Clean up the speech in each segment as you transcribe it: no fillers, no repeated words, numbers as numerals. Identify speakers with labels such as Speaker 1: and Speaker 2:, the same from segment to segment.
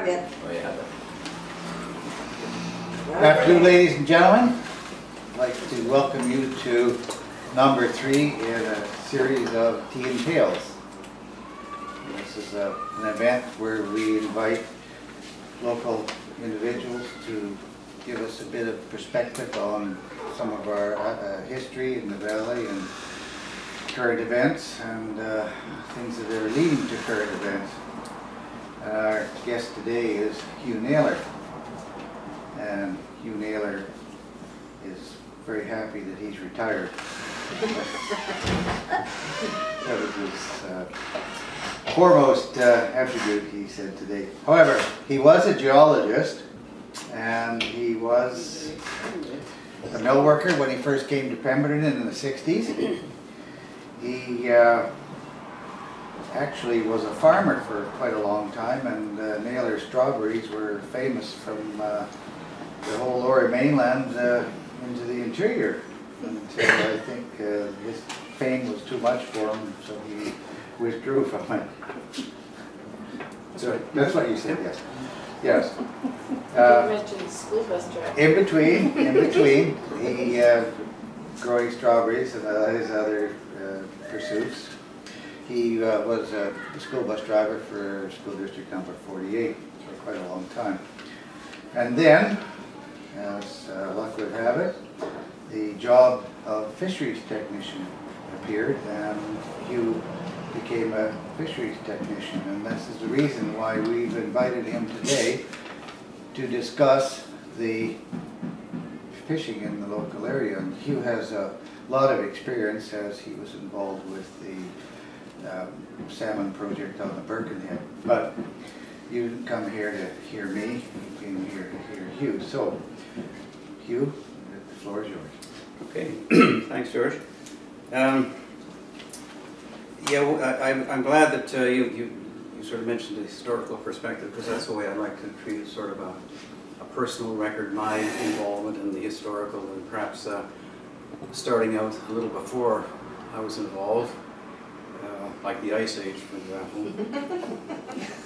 Speaker 1: Good.
Speaker 2: Oh, yeah.
Speaker 3: Good afternoon, ladies and gentlemen. I'd like to welcome you to number 3 in a series of Tea and Tales. This is an event where we invite local individuals to give us a bit of perspective on some of our history in the valley and current events and things that are leading to current events. Our guest today is Hugh Naylor, and Hugh Naylor is very happy that he's retired. That was his foremost attribute, he said today. However, he was a geologist, and he was a mill worker when he first came to Pemberton in the 60s. He actually was a farmer for quite a long time, and Naylor strawberries were famous from the whole lower mainland into the interior until I think his fame was too much for him, so he withdrew from it. So that's what you said, yes. Yes.
Speaker 4: You mentioned school bus driver.
Speaker 3: In between, he growing strawberries and his other pursuits. He was a school bus driver for school district number 48 for quite a long time. And then, as luck would have it, the job of fisheries technician appeared, and Hugh became a fisheries technician. And this is the reason why we've invited him today to discuss the fishing in the local area. And Hugh has a lot of experience as he was involved with the salmon project on the Birkenhead. But you didn't come here to hear me, you came here to hear Hugh. So, Hugh, the floor is yours.
Speaker 5: Okay, thanks, George. Yeah, well, I'm glad that you sort of mentioned the historical perspective, because that's the way I'd like to treat it, sort of a personal record, my involvement in the historical, and perhaps starting out a little before I was involved, like the Ice Age, for example.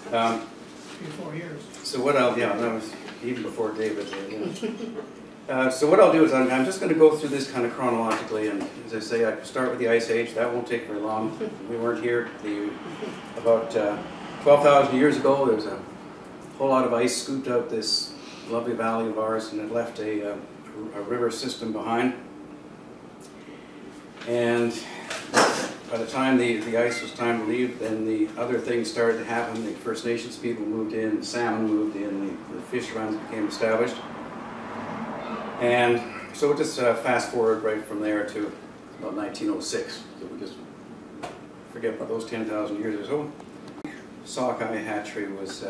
Speaker 6: 3 or 4 years.
Speaker 5: So what I'll, yeah, that was even before David. So what I'll do is I'm just going to go through this kind of chronologically, and as I say, I start with the Ice Age. That won't take very long. We weren't here. About 12,000 years ago, there was a whole lot of ice scooped out this lovely valley of ours, and it left a river system behind. And by the time the ice was time to leave, then the other things started to happen. The First Nations people moved in, the salmon moved in, the fish runs became established. And so we'll just fast forward right from there to about 1906. So we'll just forget about those 10,000 years or so. Sockeye hatchery was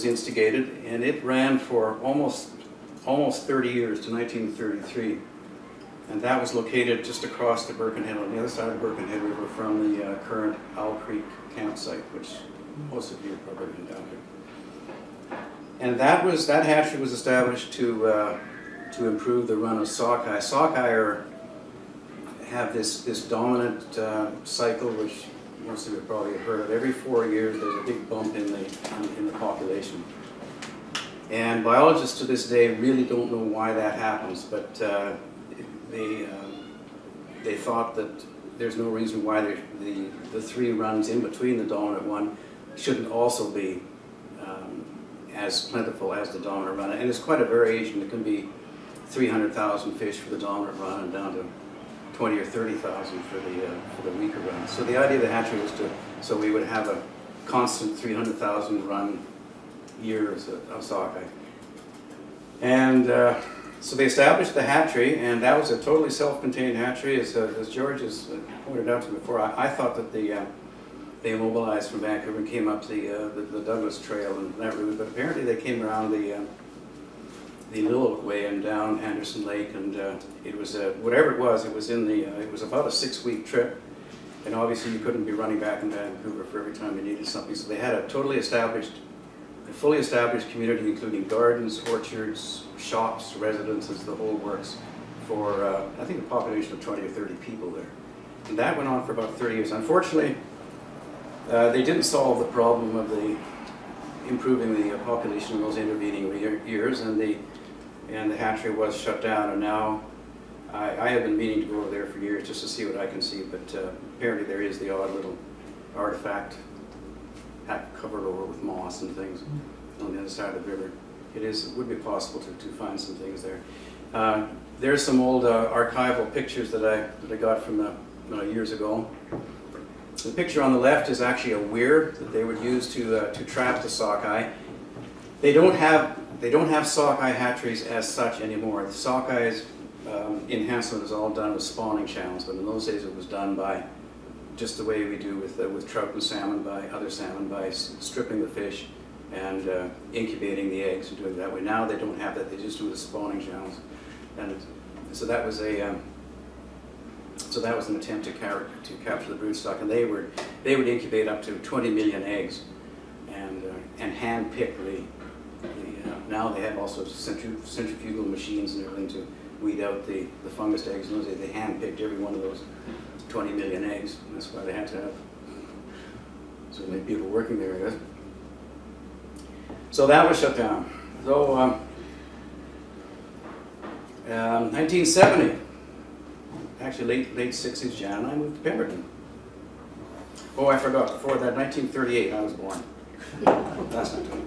Speaker 5: instigated, and it ran for almost 30 years to 1933. And that was located just across the Birkenhead, on the other side of the Birkenhead River from the current Owl Creek campsite, which most of you have probably been down here. And that hatchery was established to improve the run of sockeye. Sockeye have this dominant cycle, which most of you probably have heard of. Every 4 years, there's a big bump in the population. And biologists to this day really don't know why that happens, but they thought that there's no reason why the 3 runs in between the dominant one shouldn't also be as plentiful as the dominant run. And it's quite a variation. It can be 300,000 fish for the dominant run and down to 20 or 30,000 for the weaker run. So the idea of the hatchery was so we would have a constant 300,000 run years of sockeye. And so they established the hatchery, and that was a totally self-contained hatchery. As George has pointed out to me before, I thought that they immobilized from Vancouver and came up the Douglas Trail and that route, but apparently they came around the Lillooet Way and down Anderson Lake, and it was whatever it was it was about a 6-week trip, and obviously you couldn't be running back in Vancouver for every time you needed something. So they had a fully established community, including gardens, orchards, shops, residences, the whole works, for I think a population of 20 or 30 people there. And that went on for about 30 years. Unfortunately, they didn't solve the problem of the improving the population in those intervening years, and the hatchery was shut down. And now I have been meaning to go over there for years just to see what I can see, but apparently there is the odd little artifact covered over with moss and things on the other side of the river. It would be possible to find some things there. There's some old archival pictures that I got from years ago. The picture on the left is actually a weir that they would use to trap the sockeye. They don't have sockeye hatcheries as such anymore. The sockeyes enhancement is all done with spawning channels, but in those days it was done by just the way we do with trout and salmon, by other salmon, by stripping the fish and incubating the eggs and doing it that way. Now they don't have that; they just do the spawning channels, and so that was an attempt to capture the broodstock, and they would incubate up to 20 million eggs, and hand pick now they have all sorts of centrifugal machines and everything to weed out the fungus eggs. In those days, they hand picked every one of those 20 million eggs, and that's why they had to have so many people working there, I guess. So that was shut down. So 1970, actually late 60s, Jan and I moved to Pemberton. Oh, I forgot, before that, 1938, I was born. That's not true.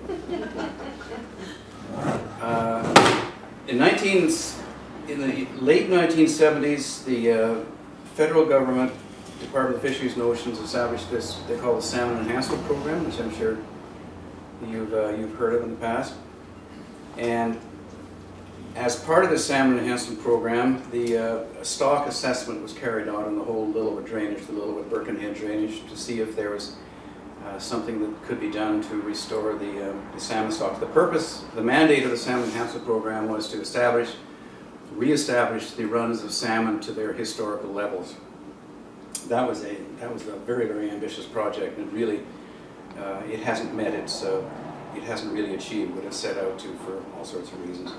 Speaker 5: In the late 1970s, the federal government, Department of Fisheries and Oceans, established this they call the Salmon Enhancement Program, which I'm sure you've heard of in the past. And as part of the Salmon Enhancement Program, the stock assessment was carried out on the whole Lillooet drainage, the Lillooet-Birkenhead drainage, to see if there was something that could be done to restore the salmon stocks. The mandate of the Salmon Enhancement Program was to re-establish the runs of salmon to their historical levels. That was a very, very ambitious project, and really it hasn't met it hasn't really achieved what it set out to for all sorts of reasons.